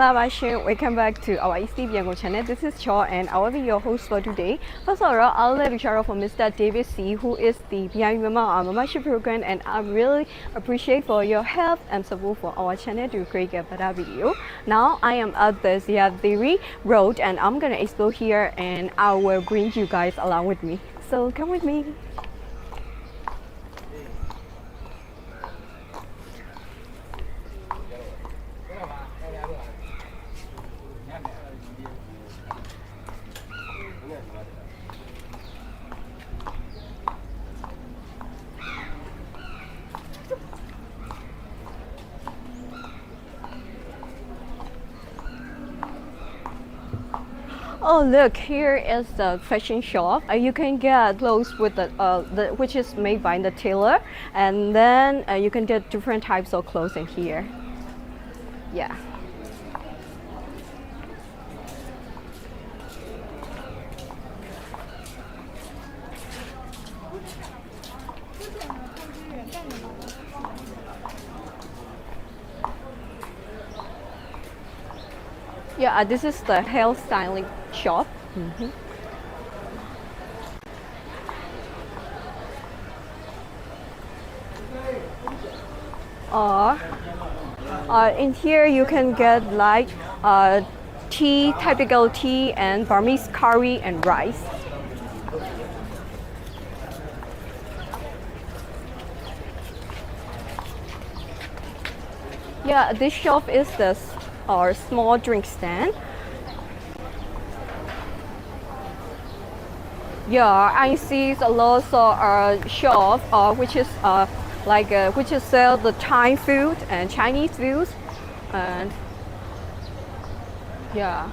Welcome back to our EatSleepYangon channel. This is Chaw and I will be your host for today. First of all, I'll let you shout out for Mr. David C, who is the Burma membership program, and I really appreciate for your help and support for our channel to create a better video. Now I am at the Theory Road and I'm gonna explore here and I will bring you guys along with me. So come with me. Oh look, here is the fashion shop. You can get clothes with which is made by the tailor, and then you can get different types of clothes in here. Yeah. Yeah, this is the hair styling shop. In here you can get like tea, typical tea, and Burmese curry and rice. Yeah, this shop is the small drink stand. Yeah, I see a lot of shop which is which is sell the Thai food and Chinese food, and yeah,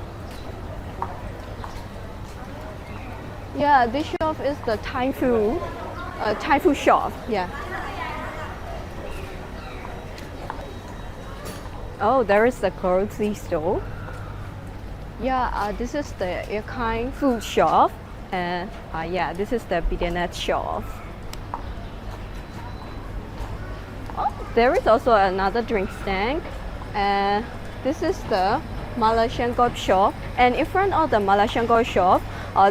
this shop is the Thai food shop. Yeah. Oh, there is the grocery store. Yeah, this is the Yangon food shop, and yeah, this is the Bidanet shop. Oh, there is also another drink stand, and this is the Malaysian shop. And in front of the Malaysian shop,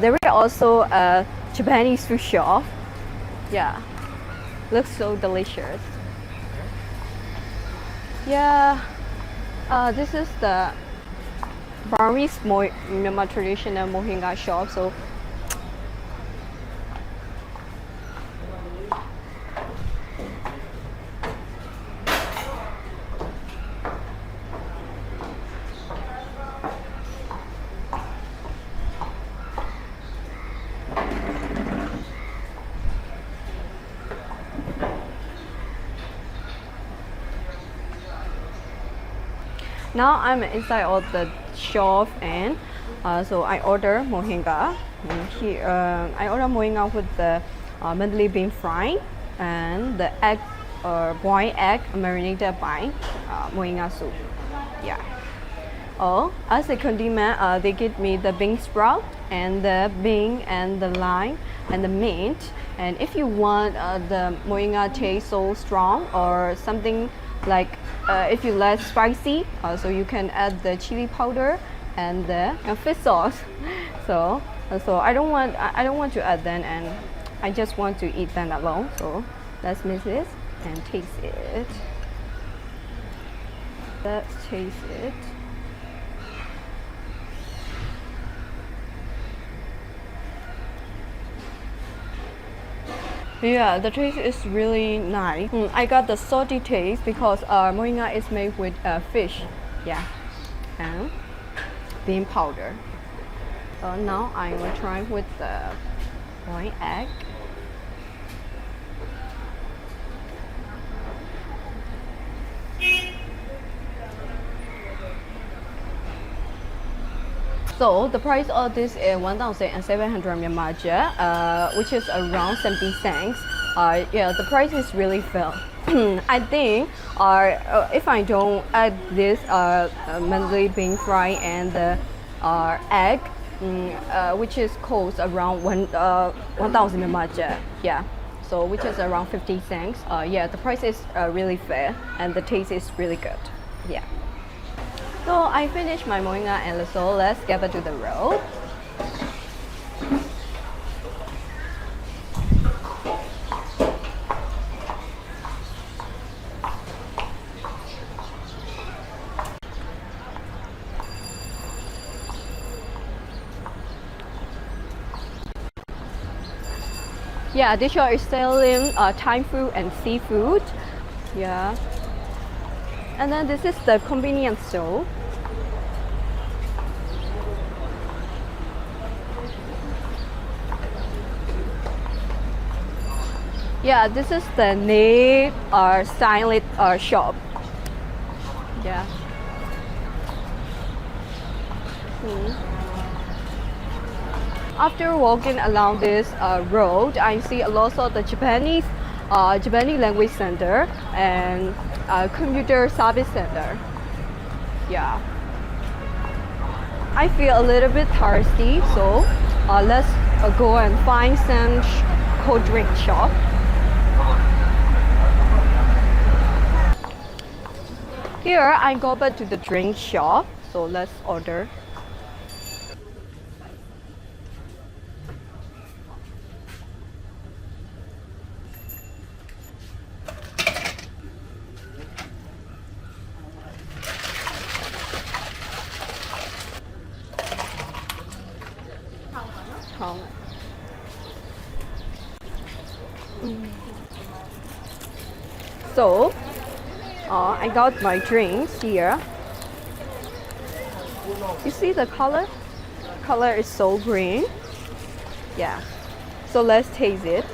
there is also a Japanese food shop. Yeah, looks so delicious. Yeah. This is the Burmese Myanmar traditional mohinga shop. Now I'm inside of the shop, and so I order mohinga. And here I order mohinga with the medley bean fry and the egg boiled egg marinated by mohinga soup. Yeah. Oh, as a condiment, they give me the bean sprout and the bean and the lime and the mint. And if you want the mohinga taste so strong or something like if you like spicy, so you can add the chili powder and the fish sauce. So I don't want to add them, and I just want to eat them alone. So let's mix it and taste it. Let's taste it. Yeah, the taste is really nice. I got the salty taste because mohinga is made with fish. Yeah, and bean powder. Now I will try with the boiled egg. So the price of this is 1,700 Myanmar baht, which is around 70 cents. Yeah, the price is really fair. I think if I don't add this medley bean fry and the egg, which is cost around 1,000 Myanmar baht. Yeah, so which is around 50 cents. Yeah, the price is really fair and the taste is really good. Yeah. So I finished my mohinga, and so let's get back to the road. Yeah, this shop is selling Thai food and seafood. Yeah. And then this is the convenience store. Yeah, this is the nail stylist shop. Yeah. After walking along this road, I see a lot of the Japanese language center and computer service center. Yeah. I feel a little bit thirsty, so let's go and find some cold drink shop. Here I go back to the drink shop, so let's order. So I got my drinks here. You see the color? Color is so green. Yeah. So let's taste it.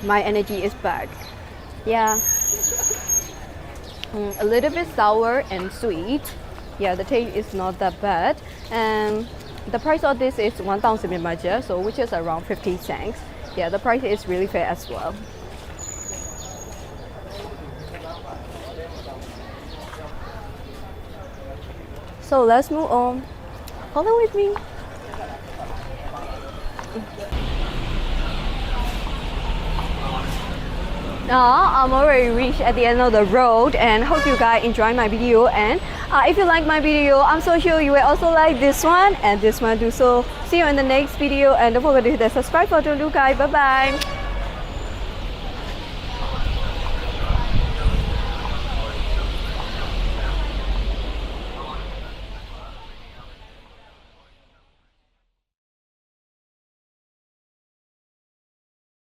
My energy is back. Yeah. A little bit sour and sweet. Yeah, the taste is not that bad. And the price of this is 1,000 baht, so which is around 50 cents. Yeah, the price is really fair as well. So let's move on. Follow with me. Now I'm already reached at the end of the road, and hope you guys enjoy my video. And if you like my video, I'm so sure you will also like this one and this one too. So see you in the next video, and don't forget to hit the subscribe button, guys. Bye bye.